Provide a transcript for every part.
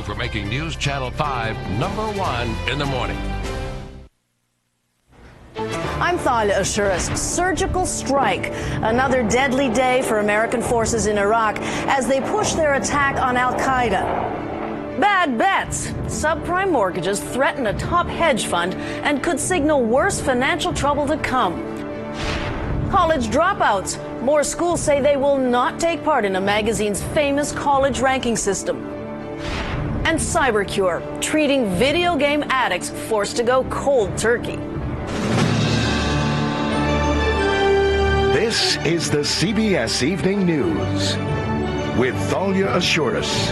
for making News Channel 5 #1 in the morning. I'm Thalia Ashuris. Surgical strike. Another deadly day for American forces in Iraq as they push their attack on al-Qaeda. Bad bets. Subprime mortgages threaten a top hedge fund and could signal worse financial trouble to come. College dropouts. More schools say they will not take part in a magazine's famous college ranking system. And cybercure. Treating video game addicts forced to go cold turkey. This is the CBS Evening News with Thalia Ashuris.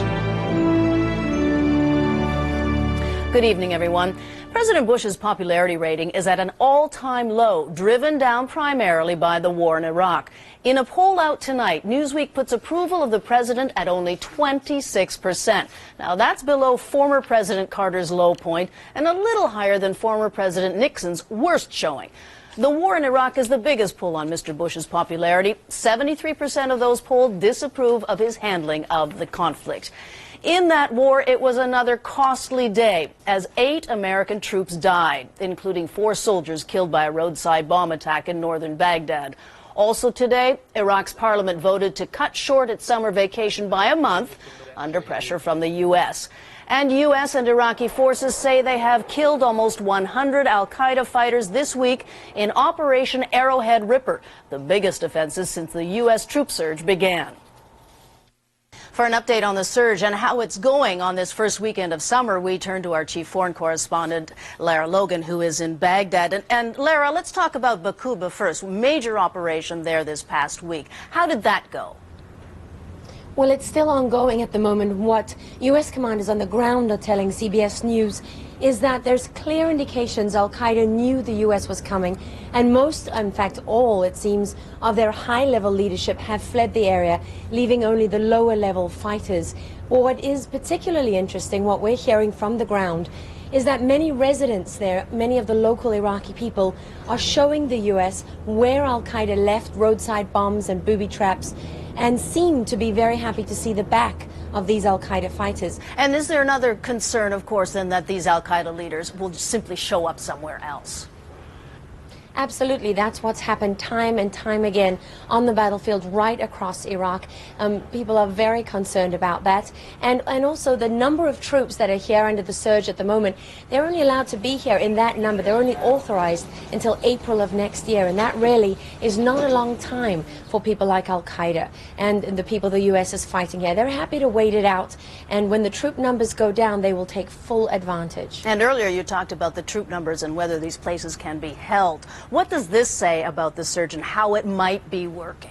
Good evening, everyone. President Bush's popularity rating is at an all-time low, driven down primarily by the war in Iraq. In a poll out tonight, Newsweek puts approval of the president at only 26%. Now, that's below former President Carter's low point and a little higher than former President Nixon's worst showing. The war in Iraq is the biggest pull on Mr. Bush's popularity. 73% of those polled disapprove of his handling of the conflict. In that war, it was another costly day as 8 American troops died, including 4 soldiers killed by a roadside bomb attack in northern Baghdad. Also today, Iraq's parliament voted to cut short its summer vacation by a month under pressure from the U.S. And U.S. and Iraqi forces say they have killed almost 100 al-Qaeda fighters this week in Operation Arrowhead Ripper, the biggest offensive since the U.S. troop surge began. For an update on the surge and how it's going on this first weekend of summer, we turn to our chief foreign correspondent, Lara Logan, who is in Baghdad. And Lara, let's talk about Bakuba first. Major operation there this past week. How did that go? Well, it's still ongoing at the moment. What U.S. commanders on the ground are telling CBS News is that there's clear indications al-Qaeda knew the U.S. was coming, and most, in fact all, it seems, of their high-level leadership have fled the area, leaving only the lower-level fighters. Well, what is particularly interesting, what we're hearing from the ground, is that many residents there, many of the local Iraqi people, are showing the U.S. where al-Qaeda left roadside bombs and booby traps, and seem to be very happy to see the back of these al-Qaeda fighters. And is there another concern, of course, then that these al-Qaeda leaders will simply show up somewhere else? Absolutely, that's what's happened time and time again on the battlefield right across Iraq. People are very concerned about that. And also the number of troops that are here under the surge at the moment, they're only allowed to be here in that number. They're only authorized until April of next year. And that really is not a long time for people like al-Qaeda and the people the U.S. is fighting here. They're happy to wait it out. And when the troop numbers go down, they will take full advantage. And earlier you talked about the troop numbers and whether these places can be held. What does this say about the surge and how it might be working?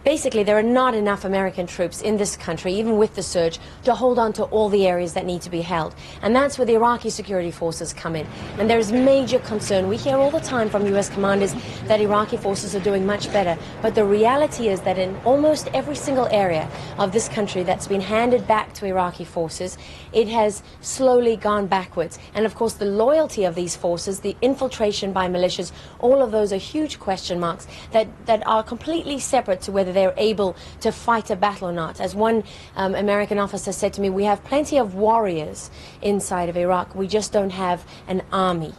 Basically, there are not enough American troops in this country, even with the surge, to hold on to all the areas that need to be held. And that's where the Iraqi security forces come in. And there's major concern. We hear all the time from U.S. commanders that Iraqi forces are doing much better. But the reality is that in almost every single area of this country that's been handed back to Iraqi forces, it has slowly gone backwards. And of course, the loyalty of these forces, the infiltration by militias, all of those are huge question marks that are completely separate to whether they're able to fight a battle or not. As one American officer said to me, we have plenty of warriors inside of Iraq. We just don't have an army.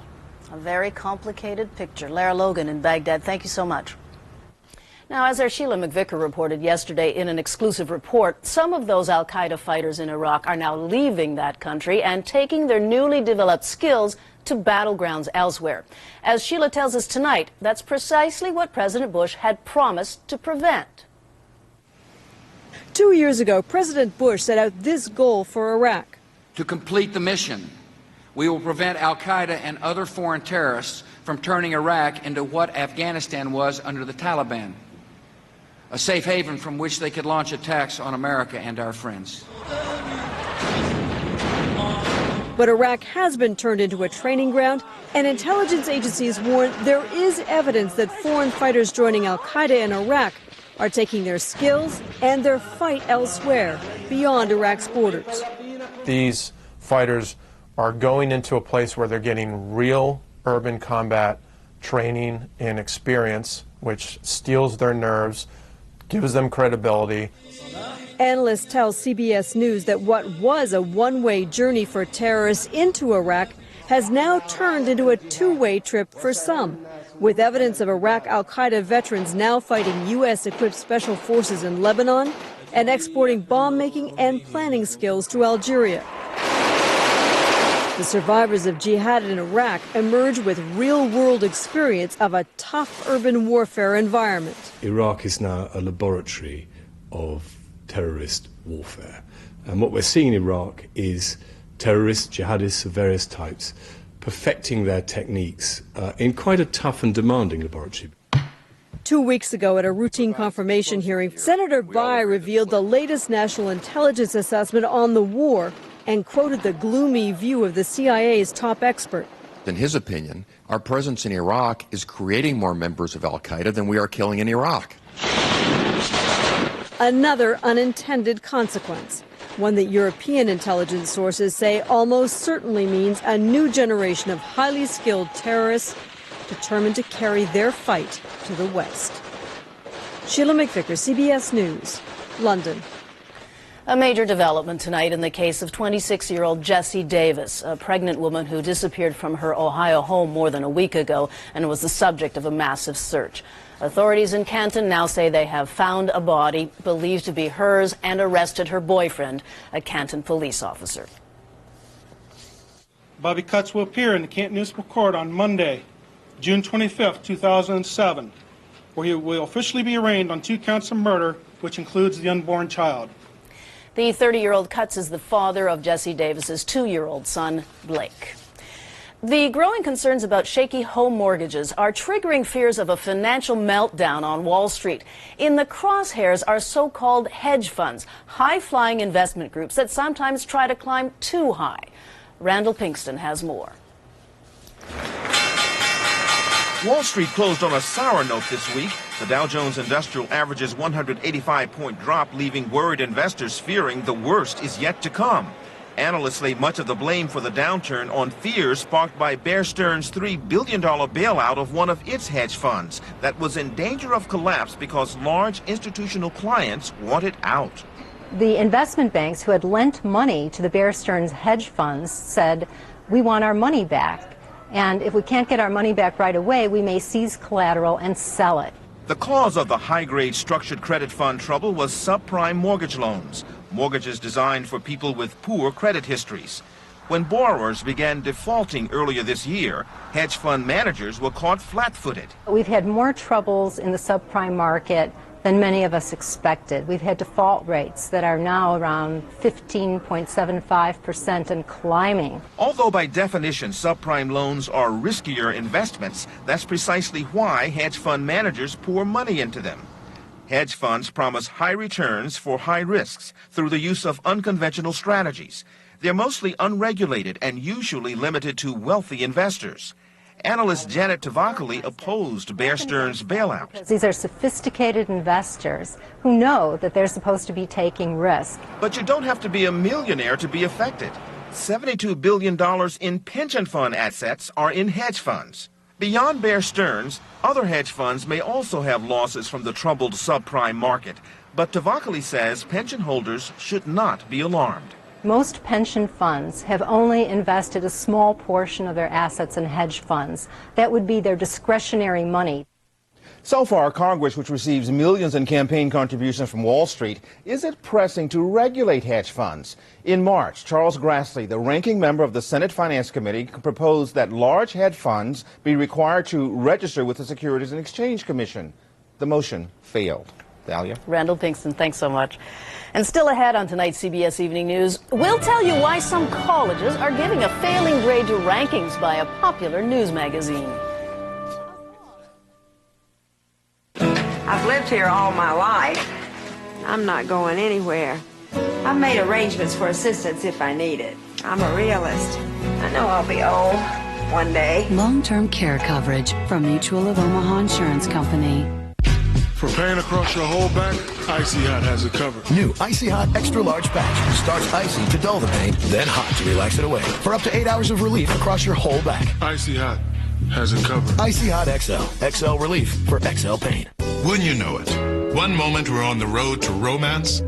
A very complicated picture. Lara Logan in Baghdad, thank you so much. Now, as our Sheila McVicker reported yesterday in an exclusive report, some of those al-Qaeda fighters in Iraq are now leaving that country and taking their newly developed skills to battlegrounds elsewhere. As Sheila tells us tonight, that's precisely what President Bush had promised to prevent. 2 years ago, President Bush set out this goal for Iraq. To complete the mission, we will prevent al-Qaeda and other foreign terrorists from turning Iraq into what Afghanistan was under the Taliban, a safe haven from which they could launch attacks on America and our friends. But Iraq has been turned into a training ground, and intelligence agencies warn there is evidence that foreign fighters joining al-Qaeda in Iraq are taking their skills and their fight elsewhere, beyond Iraq's borders. These fighters are going into a place where they're getting real urban combat training and experience, which steels their nerves, gives them credibility. Analysts tell CBS News that what was a one-way journey for terrorists into Iraq has now turned into a two-way trip for some, with evidence of Iraq al-Qaeda veterans now fighting U.S.-equipped special forces in Lebanon and exporting bomb-making and planning skills to Algeria. The survivors of jihad in Iraq emerge with real-world experience of a tough urban warfare environment. Iraq is now a laboratory of terrorist warfare. And what we're seeing in Iraq is terrorists, jihadists of various types, perfecting their techniques in quite a tough and demanding laboratory. 2 weeks ago at a routine confirmation hearing, Senator Bai revealed the latest national intelligence assessment on the war and quoted the gloomy view of the CIA's top expert. In his opinion, our presence in Iraq is creating more members of al-Qaeda than we are killing in Iraq. Another unintended consequence, one that European intelligence sources say almost certainly means a new generation of highly skilled terrorists determined to carry their fight to the West. Sheila McVicker, CBS News, London. A major development tonight in the case of 26-year-old Jessie Davis, a pregnant woman who disappeared from her Ohio home more than a week ago and was the subject of a massive search. Authorities in Canton now say they have found a body believed to be hers and arrested her boyfriend, a Canton police officer. Bobby Cutts will appear in the Canton Municipal Court on Monday, June 25, 2007, where he will officially be arraigned on 2 counts of murder, which includes the unborn child. The 30-year-old Cutts is the father of Jessie Davis's 2-year-old son, Blake. The growing concerns about shaky home mortgages are triggering fears of a financial meltdown on Wall Street. In the crosshairs are so-called hedge funds, high-flying investment groups that sometimes try to climb too high. Randall Pinkston has more. Wall Street closed on a sour note this week. The Dow Jones Industrial Average's 185-point drop, leaving worried investors fearing the worst is yet to come. Analysts lay much of the blame for the downturn on fears sparked by Bear Stearns' $3 billion bailout of one of its hedge funds that was in danger of collapse because large institutional clients wanted out. The investment banks who had lent money to the Bear Stearns hedge funds said, "We want our money back. And if we can't get our money back right away, we may seize collateral and sell it." The cause of the high-grade structured credit fund trouble was subprime mortgage loans, mortgages designed for people with poor credit histories. When borrowers began defaulting earlier this year, hedge fund managers were caught flat-footed. We've had more troubles in the subprime market than many of us expected. We've had default rates that are now around 15.75% and climbing. Although by definition subprime loans are riskier investments, that's precisely why hedge fund managers pour money into them. Hedge funds promise high returns for high risks through the use of unconventional strategies. They're mostly unregulated and usually limited to wealthy investors. Analyst Janet Tavakoli opposed Bear Stearns' bailout. These are sophisticated investors who know that they're supposed to be taking risk. But you don't have to be a millionaire to be affected. $72 billion in pension fund assets are in hedge funds. Beyond Bear Stearns, other hedge funds may also have losses from the troubled subprime market. But Tavakoli says pension holders should not be alarmed. Most pension funds have only invested a small portion of their assets in hedge funds. That would be their discretionary money. So far, Congress, which receives millions in campaign contributions from Wall Street, isn't pressing to regulate hedge funds. In March, Charles Grassley, the ranking member of the Senate Finance Committee, proposed that large hedge funds be required to register with the Securities and Exchange Commission. The motion failed. Dahlia? Randall Pinkston, thanks so much. And still ahead on tonight's CBS Evening News, we'll tell you why some colleges are giving a failing grade to rankings by a popular news magazine. I've lived here all my life. I'm not going anywhere. I've made arrangements for assistance if I need it. I'm a realist. I know I'll be old one day. Long-term care coverage from Mutual of Omaha Insurance Company. For pain across your whole back, Icy Hot has it covered. New Icy Hot Extra Large Patch starts icy to dull the pain, then hot to relax it away. For up to 8 hours of relief across your whole back. Icy Hot has it covered. Icy Hot XL. XL relief for XL pain. Wouldn't you know it? One moment we're on the road to romance,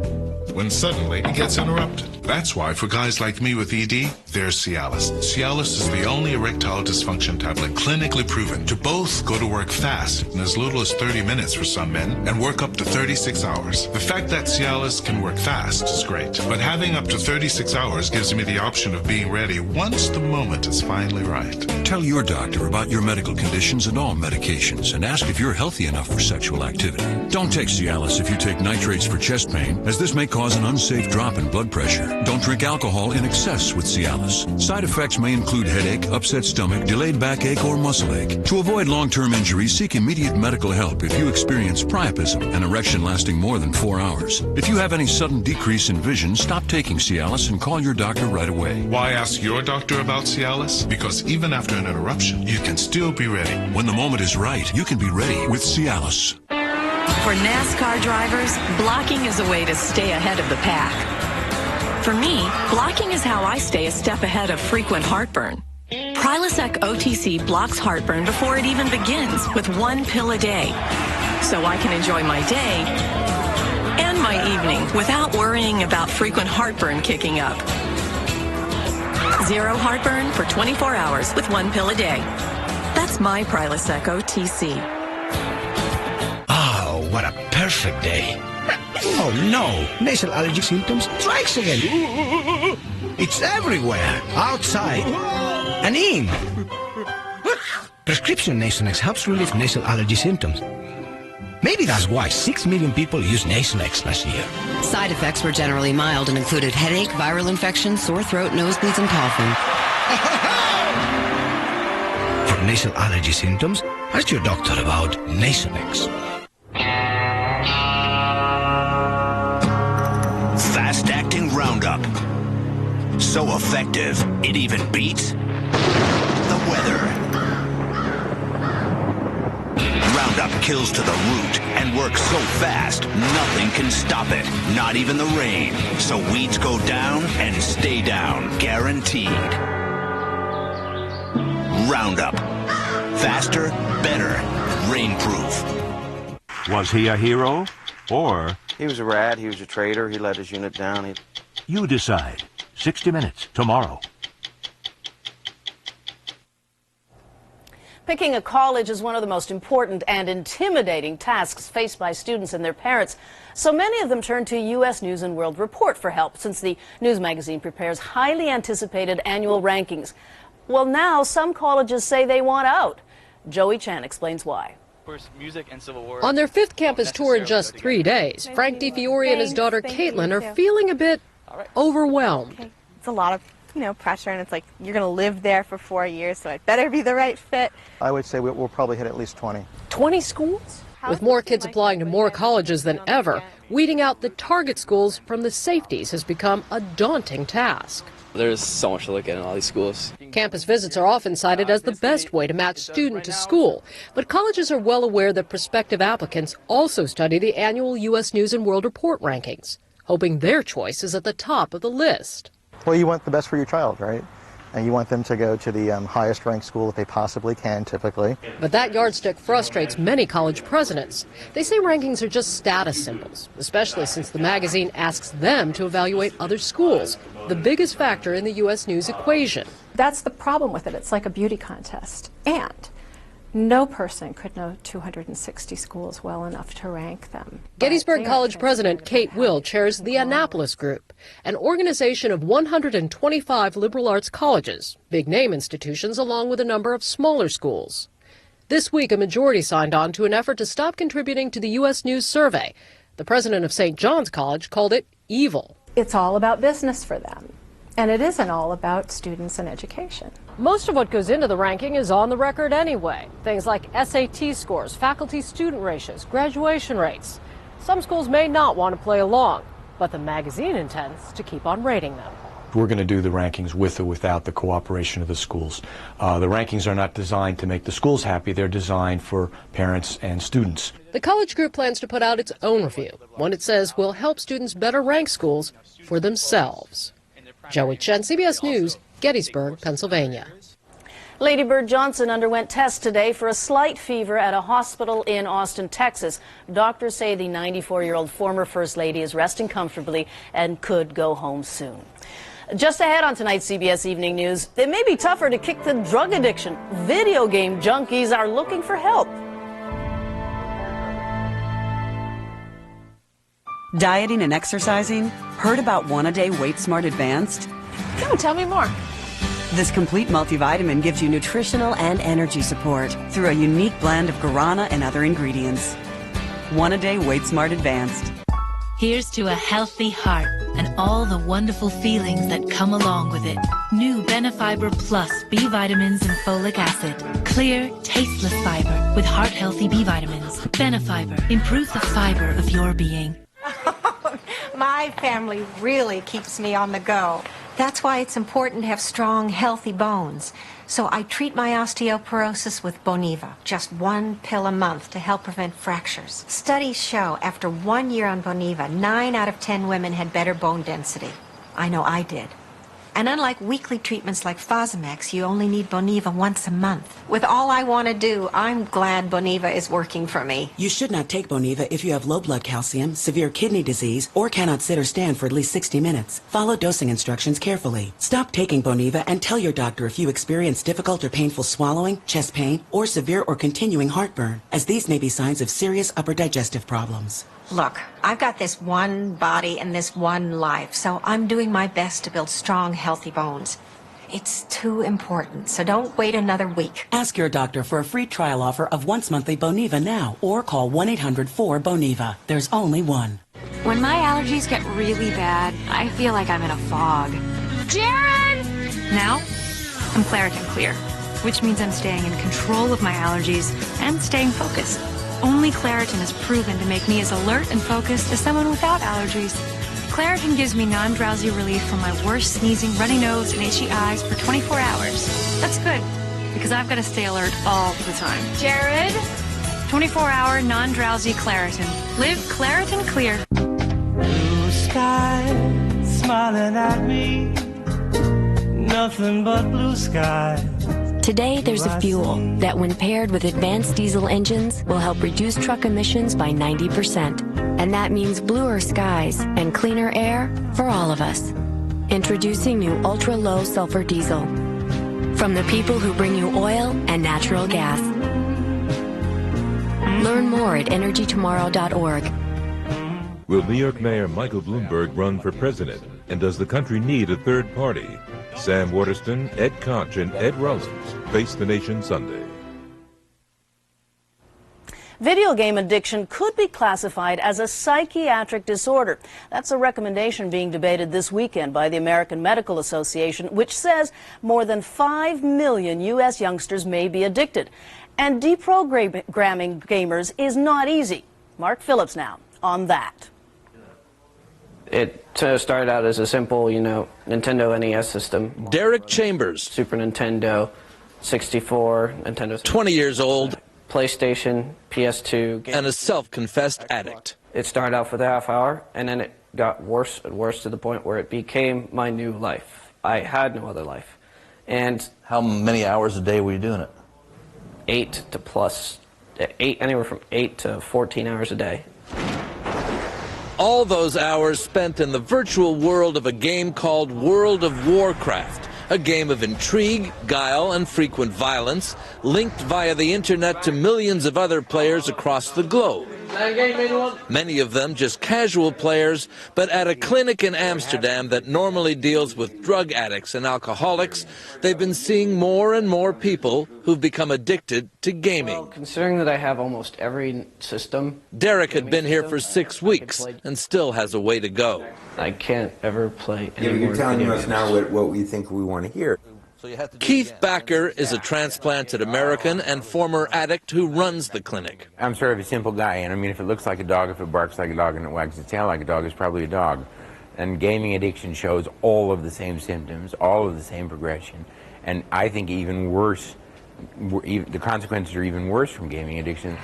when suddenly it gets interrupted. That's why for guys like me with ED, there's Cialis. Cialis is the only erectile dysfunction tablet clinically proven to both go to work fast in as little as 30 minutes for some men and work up to 36 hours. The fact that Cialis can work fast is great, but having up to 36 hours gives me the option of being ready once the moment is finally right. Tell your doctor about your medical conditions and all medications and ask if you're healthy enough for sexual activity. Don't take Cialis if you take nitrates for chest pain, as this may cause an unsafe drop in blood pressure. Don't drink alcohol in excess with Cialis. Side effects may include headache, upset stomach, delayed backache, or muscle ache. To avoid long-term injuries, seek immediate medical help if you experience priapism, an erection lasting more than 4 hours. If you have any sudden decrease in vision, stop taking Cialis and call your doctor right away. Why ask your doctor about Cialis? Because even after an interruption, you can still be ready. When the moment is right, you can be ready with Cialis. For NASCAR drivers, blocking is a way to stay ahead of the pack. For me, blocking is how I stay a step ahead of frequent heartburn. Prilosec OTC blocks heartburn before it even begins with 1 pill a day. So I can enjoy my day and my evening without worrying about frequent heartburn kicking up. Zero heartburn for 24 hours with 1 pill a day. That's my Prilosec OTC. Oh, what a perfect day. Oh no, nasal allergy symptoms strikes again. It's everywhere, outside, and in. Prescription Nasonex helps relieve nasal allergy symptoms. Maybe that's why 6 million people used Nasonex last year. Side effects were generally mild and included headache, viral infection, sore throat, nosebleeds, and coughing. For nasal allergy symptoms, ask your doctor about Nasonex. Fast-acting Roundup. So effective, it even beats the weather. Roundup kills to the root and works so fast, nothing can stop it, not even the rain. So weeds go down and stay down, guaranteed. Roundup. Faster, better, rainproof. Was he a hero or... He was a rat, he was a traitor, he let his unit down. You decide. 60 Minutes, tomorrow. Picking a college is one of the most important and intimidating tasks faced by students and their parents. So many of them turn to U.S. News and World Report for help, since the news magazine prepares highly anticipated annual rankings. Well, now some colleges say they want out. Joey Chan explains why. Music and Civil War. On their 5th campus tour in just 3 days, Frank DiFiore and his daughter Caitlin are feeling a bit overwhelmed. Okay. It's a lot of, pressure, and it's like you're going to live there for 4 years, so it better be the right fit. I would say we'll probably hit at least 20. 20 schools? With more kids applying to more colleges than ever, weeding out the target schools from the safeties has become a daunting task. There's so much to look at in all these schools. Campus visits are often cited as the best way to match student to school, but colleges are well aware that prospective applicants also study the annual U.S. News and World Report rankings, hoping their choice is at the top of the list. Well, you want the best for your child, right? And you want them to go to the highest ranked school that they possibly can, typically. But that yardstick frustrates many college presidents. They say rankings are just status symbols, especially since the magazine asks them to evaluate other schools, the biggest factor in the U.S. News equation. That's the problem with it. It's like a beauty contest. And no person could know 260 schools well enough to rank them. Gettysburg College President Kate Will chairs the Annapolis Group, an organization of 125 liberal arts colleges, big-name institutions, along with a number of smaller schools. This week, a majority signed on to an effort to stop contributing to the U.S. News survey. The president of St. John's College called it evil. It's all about business for them, and it isn't all about students and education. Most of what goes into the ranking is on the record anyway. Things like SAT scores, faculty-student ratios, graduation rates. Some schools may not want to play along, but the magazine intends to keep on rating them. We're going to do the rankings with or without the cooperation of the schools. The rankings are not designed to make the schools happy. They're designed for parents and students. The college group plans to put out its own review, one it says will help students better rank schools for themselves. Joey Chen, CBS News, Gettysburg, Pennsylvania. Lady Bird Johnson underwent tests today for a slight fever at a hospital in Austin, Texas. Doctors say the 94-year-old former First Lady is resting comfortably and could go home soon. Just ahead on tonight's CBS Evening News, it may be tougher to kick the drug addiction. Video game junkies are looking for help. Dieting and exercising? Heard about One-A-Day Weight Smart Advanced? No, tell me more. This complete multivitamin gives you nutritional and energy support through a unique blend of guarana and other ingredients. One-A-Day Weight Smart Advanced. Here's to a healthy heart and all the wonderful feelings that come along with it. New Benefiber Plus B vitamins and folic acid. Clear, tasteless fiber with heart-healthy B vitamins. Benefiber. Improve the fiber of your being. My family really keeps me on the go. That's why it's important to have strong, healthy bones. So I treat my osteoporosis with Boniva, just 1 pill a month to help prevent fractures. Studies show after 1 year on Boniva, 9 out of 10 women had better bone density. I know I did. And unlike weekly treatments like Fosamax, you only need Boniva once a month. With all I want to do, I'm glad Boniva is working for me. You should not take Boniva if you have low blood calcium, severe kidney disease, or cannot sit or stand for at least 60 minutes. Follow dosing instructions carefully. Stop taking Boniva and tell your doctor if you experience difficult or painful swallowing, chest pain, or severe or continuing heartburn, as these may be signs of serious upper digestive problems. Look, I've got this one body and this one life, so I'm doing my best to build strong, healthy bones. It's too important, so don't wait another week. Ask your doctor for a free trial offer of once monthly Boniva now, or call 1-800-4-BONIVA. There's only one. When my allergies get really bad, I feel like I'm in a fog. Jared! Now, I'm Claritin Clear, which means I'm staying in control of my allergies and staying focused. Only Claritin is proven to make me as alert and focused as someone without allergies. Claritin gives me non-drowsy relief from my worst sneezing, runny nose, and itchy eyes for 24 hours. That's good, because I've got to stay alert all the time. Jared? 24-hour non-drowsy Claritin. Live Claritin Clear. Blue sky, smiling at me. Nothing but blue sky. Today, there's a fuel that, when paired with advanced diesel engines, will help reduce truck emissions by 90%. And that means bluer skies and cleaner air for all of us. Introducing new ultra-low sulfur diesel. From the people who bring you oil and natural gas. Learn more at energytomorrow.org. Will New York Mayor Michael Bloomberg run for president? And does the country need a third party? Sam Waterston, Ed Koch, and Ed Rollins face the nation Sunday. Video game addiction could be classified as a psychiatric disorder. That's a recommendation being debated this weekend by the American Medical Association, which says more than 5 million U.S. youngsters may be addicted. And deprogramming gamers is not easy. Mark Phillips now on that. It started out as a simple, Nintendo NES system. Derek Chambers, Super Nintendo, 64, Nintendo. 20 years old, PlayStation, PS2. and a self-confessed addict. It started out for the half hour, and then it got worse and worse to the point where it became my new life. I had no other life. And how many hours a day were you doing it? anywhere from 8 to 14 hours a day. All those hours spent in the virtual world of a game called World of Warcraft, a game of intrigue, guile, and frequent violence, linked via the internet to millions of other players across the globe. Many of them just casual players, but at a clinic in Amsterdam that normally deals with drug addicts and alcoholics, they've been seeing more and more people who've become addicted to gaming. Well, considering that I have almost every system... Derek had been here for 6 weeks and still has a way to go. I can't ever play any more You're telling video us games. now what we think we want to hear. Keith Backer is a transplanted American and former addict who runs the clinic. I'm sort of a simple guy, and I mean, if it looks like a dog, if it barks like a dog, and it wags its tail like a dog, it's probably a dog. And gaming addiction shows all of the same symptoms, all of the same progression, and I think even worse, the consequences are even worse from gaming addiction.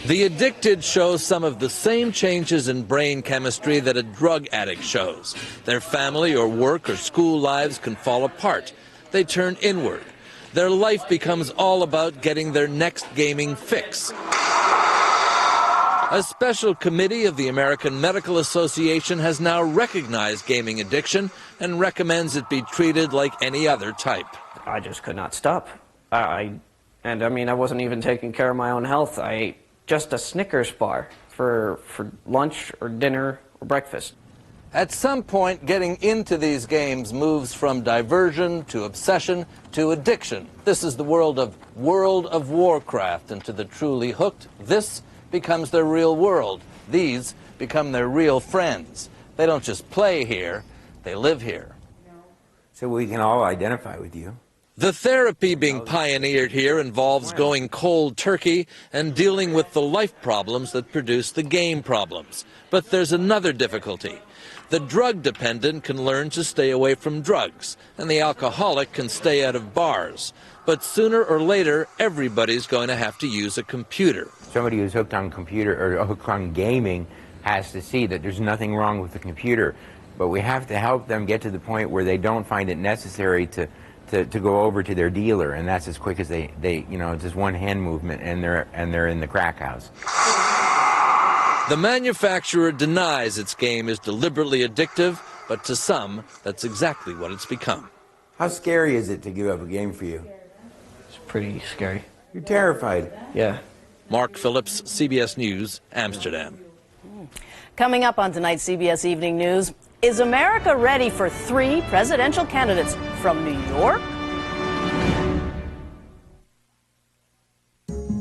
The addicted show some of the same changes in brain chemistry that a drug addict shows. Their family or work or school lives can fall apart. They turn inward. Their life becomes all about getting their next gaming fix. A special committee of the American Medical Association has now recognized gaming addiction and recommends it be treated like any other type. I just could not stop. I wasn't even taking care of my own health. I ate just a Snickers bar for lunch or dinner or breakfast. At some point, getting into these games moves from diversion to obsession to addiction. This is the world of Warcraft, and to the truly hooked, this becomes their real world. These become their real friends. They don't just play here, they live here. So we can all identify with you. The therapy being pioneered here involves going cold turkey and dealing with the life problems that produce the game problems. But there's another difficulty. The drug dependent can learn to stay away from drugs, and the alcoholic can stay out of bars. But sooner or later, everybody's going to have to use a computer. Somebody who's hooked on computer or hooked on gaming has to see that there's nothing wrong with the computer. But we have to help them get to the point where they don't find it necessary to go over to their dealer, and that's as quick as they it's just one hand movement, and they're in the crack house. The manufacturer denies its game is deliberately addictive, but to some, that's exactly what it's become. How scary is it to give up a game for you? It's pretty scary. You're terrified. Yeah. Mark Phillips, CBS News, Amsterdam. Coming up on tonight's CBS Evening News, is America ready for 3 presidential candidates from New York?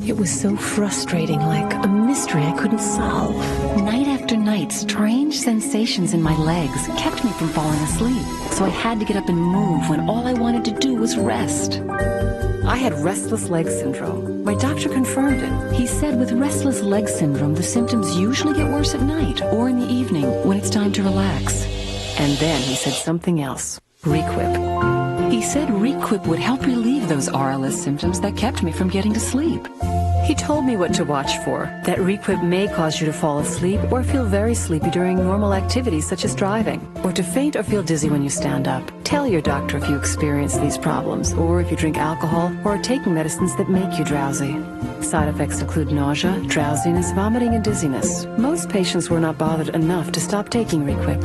It was so frustrating, like a mystery I couldn't solve. Night after night, strange sensations in my legs kept me from falling asleep. So I had to get up and move when all I wanted to do was rest. I had restless leg syndrome. My doctor confirmed it. He said with restless leg syndrome, the symptoms usually get worse at night or in the evening when it's time to relax. And then he said something else. Requip. He said Requip would help relieve those RLS symptoms that kept me from getting to sleep. He told me what to watch for, that Requip may cause you to fall asleep or feel very sleepy during normal activities such as driving, or to faint or feel dizzy when you stand up. Tell your doctor if you experience these problems, or if you drink alcohol or are taking medicines that make you drowsy. Side effects include nausea, drowsiness, vomiting, and dizziness. Most patients were not bothered enough to stop taking Requip.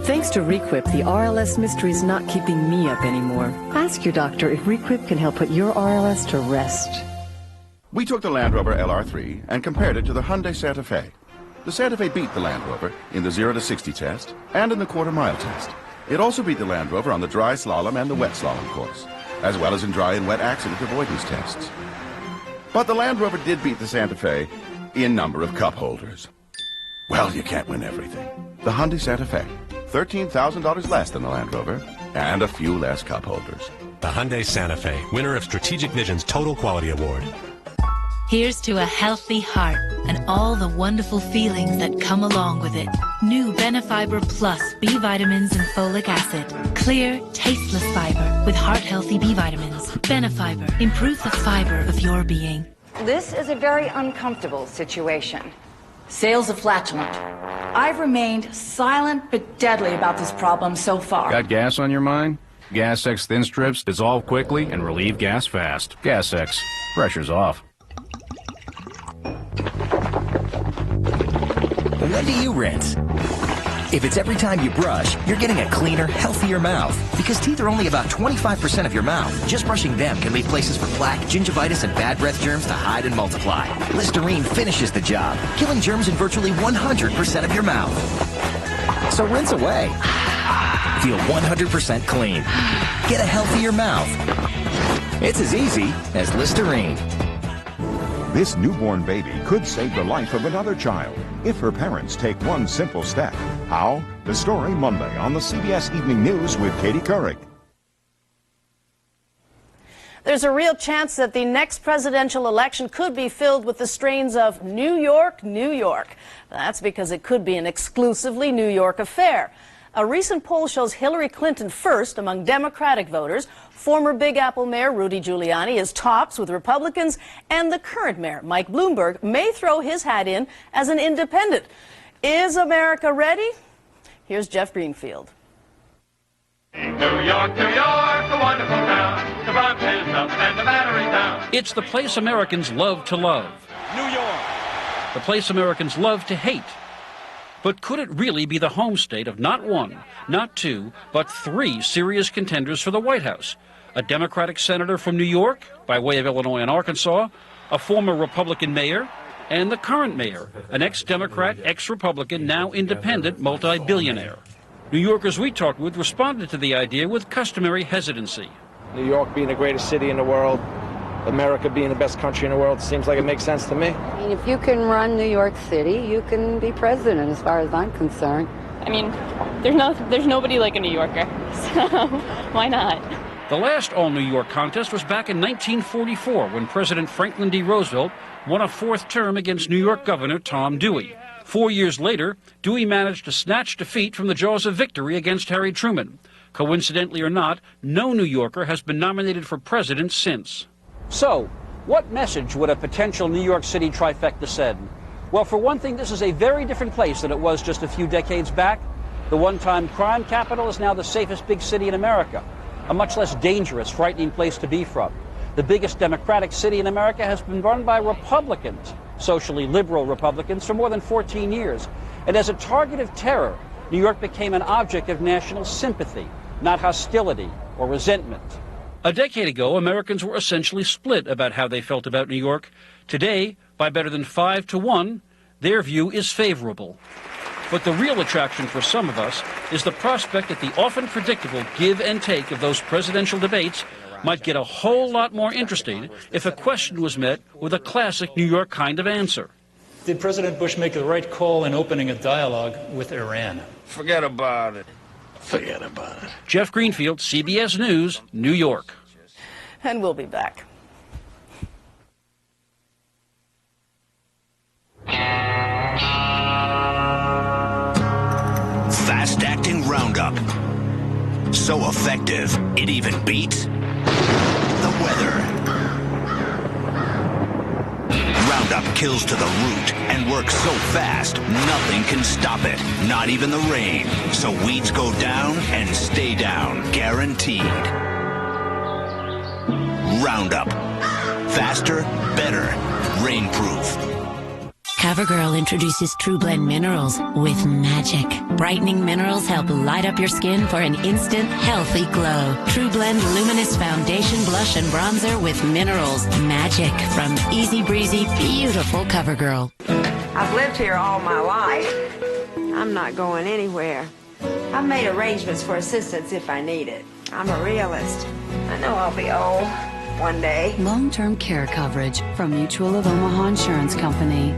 Thanks to Requip, the RLS mystery is not keeping me up anymore. Ask your doctor if Requip can help put your RLS to rest. We took the Land Rover LR3 and compared it to the Hyundai Santa Fe. The Santa Fe beat the Land Rover in the 0 to 60 test and in the quarter-mile test. It also beat the Land Rover on the dry slalom and the wet slalom course, as well as in dry and wet accident avoidance tests. But the Land Rover did beat the Santa Fe in number of cup holders. Well, you can't win everything. The Hyundai Santa Fe, $13,000 less than the Land Rover, and a few less cup holders. The Hyundai Santa Fe, winner of Strategic Vision's Total Quality Award. Here's to a healthy heart and all the wonderful feelings that come along with it. New Benefiber Plus B vitamins and folic acid. Clear, tasteless fiber with heart-healthy B vitamins. Benefiber, improve the fiber of your being. This is a very uncomfortable situation. Sales of flatulent. I've remained silent but deadly about this problem so far. Got gas on your mind? Gas X Thin Strips dissolve quickly and relieve gas fast. Gas X, pressure's off. When do you rinse? If it's every time you brush, you're getting a cleaner, healthier mouth. Because teeth are only about 25% of your mouth. Just brushing them can leave places for plaque, gingivitis, and bad breath germs to hide and multiply. Listerine finishes the job, killing germs in virtually 100% of your mouth. So rinse away. Feel 100% clean. Get a healthier mouth. It's as easy as Listerine. This newborn baby could save the life of another child if her parents take one simple step. How? The story Monday on the CBS Evening News with Katie Couric. There's a real chance that the next presidential election could be filled with the strains of New York, New York. That's because it could be an exclusively New York affair. A recent poll shows Hillary Clinton first among Democratic voters. Former Big Apple Mayor Rudy Giuliani is tops with Republicans, and the current mayor, Mike Bloomberg, may throw his hat in as an independent. Is America ready? Here's Jeff Greenfield. New York, a wonderful town. The Bronx is up and the Battery down. It's the place Americans love to love. New York. The place Americans love to hate. But could it really be the home state of not one, not two, but three serious contenders for the White House? A Democratic senator from New York, by way of Illinois and Arkansas, a former Republican mayor, and the current mayor, an ex-Democrat, ex-Republican, now independent multi-billionaire. New Yorkers we talked with responded to the idea with customary hesitancy. New York being the greatest city in the world, America being the best country in the world, seems like it makes sense to me. I mean, if you can run New York City, you can be president as far as I'm concerned. I mean, there's nobody like a New Yorker, so why not? The last all-New York contest was back in 1944 when President Franklin D. Roosevelt won a fourth term against New York Governor Tom Dewey. 4 years later, Dewey managed to snatch defeat from the jaws of victory against Harry Truman. Coincidentally or not, no New Yorker has been nominated for president since. So, what message would a potential New York City trifecta send? Well, for one thing, this is a very different place than it was just a few decades back. The one-time crime capital is now the safest big city in America, a much less dangerous, frightening place to be from. The biggest Democratic city in America has been run by Republicans, socially liberal Republicans, for more than 14 years. And as a target of terror, New York became an object of national sympathy, not hostility or resentment. A decade ago, Americans were essentially split about how they felt about New York. Today, by better than 5-1, their view is favorable. But the real attraction for some of us is the prospect that the often predictable give and take of those presidential debates might get a whole lot more interesting if a question was met with a classic New York kind of answer. Did President Bush make the right call in opening a dialogue with Iran? Forget about it. Forget about it. Jeff Greenfield, CBS News, New York. And we'll be back. Fast-acting Roundup. So effective, it even beats the weather. Roundup kills to the root and works so fast, nothing can stop it, not even the rain. So weeds go down and stay down, guaranteed. Roundup. Faster, better, rainproof. CoverGirl introduces True Blend Minerals with magic. Brightening minerals help light up your skin for an instant, healthy glow. True Blend Luminous Foundation Blush and Bronzer with Minerals. Magic from easy breezy, beautiful CoverGirl. I've lived here all my life. I'm not going anywhere. I've made arrangements for assistance if I need it. I'm a realist. I know I'll be old one day. Long-term care coverage from Mutual of Omaha Insurance Company.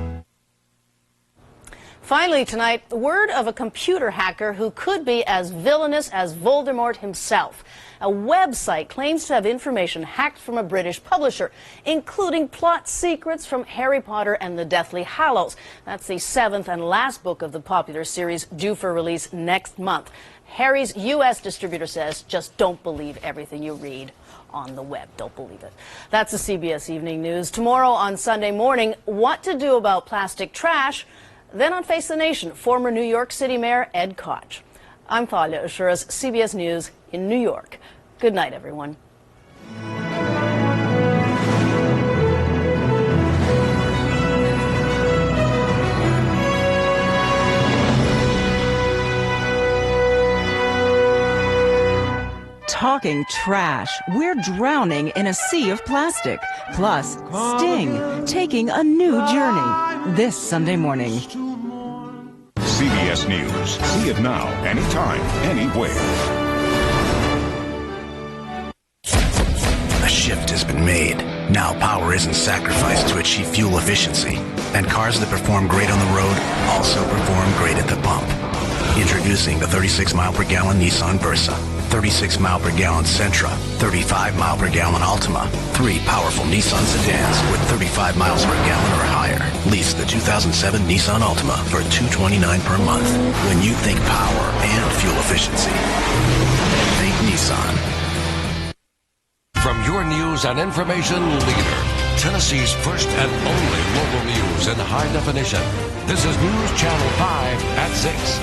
Finally tonight, word of a computer hacker who could be as villainous as Voldemort himself. A website claims to have information hacked from a British publisher, including plot secrets from Harry Potter and the Deathly Hallows. That's the 7th and last book of the popular series, due for release next month. Harry's U.S. distributor says, just don't believe everything you read on the web. Don't believe it. That's the CBS Evening News. Tomorrow on Sunday morning, what to do about plastic trash. Then on Face the Nation, former New York City Mayor Ed Koch. I'm Thalia Ashuras, CBS News in New York. Good night, everyone. Talking trash, we're drowning in a sea of plastic. Plus, Sting taking a new journey this Sunday morning. CBS News. See it now, anytime, anywhere. A shift has been made. Now power isn't sacrificed to achieve fuel efficiency. And cars that perform great on the road also perform great at the pump. Introducing the 36-mile-per-gallon Nissan Versa, 36-mile-per-gallon Sentra, 35-mile-per-gallon Altima. 3 powerful Nissan sedans with 35 miles per gallon or higher. Lease the 2007 Nissan Altima for $229 per month. When you think power and fuel efficiency, think Nissan. From your news and information leader, Tennessee's first and only local news in high definition. This is News Channel 5 at 6.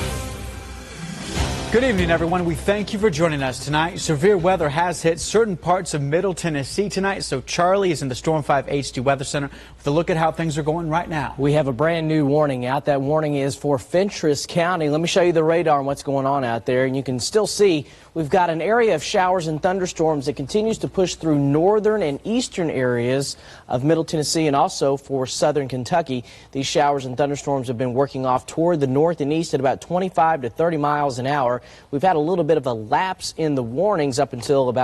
Good evening, everyone. We thank you for joining us tonight. Severe weather has hit certain parts of Middle Tennessee tonight, so Charlie is in the Storm 5 HD Weather Center with a look at how things are going right now. We have a brand new warning out. That warning is for Fentress County. Let me show you the radar and what's going on out there, and you can still see we've got an area of showers and thunderstorms that continues to push through northern and eastern areas of Middle Tennessee and also for southern Kentucky. These showers and thunderstorms have been working off toward the north and east at about 25 to 30 miles an hour. We've had a little bit of a lapse in the warnings up until about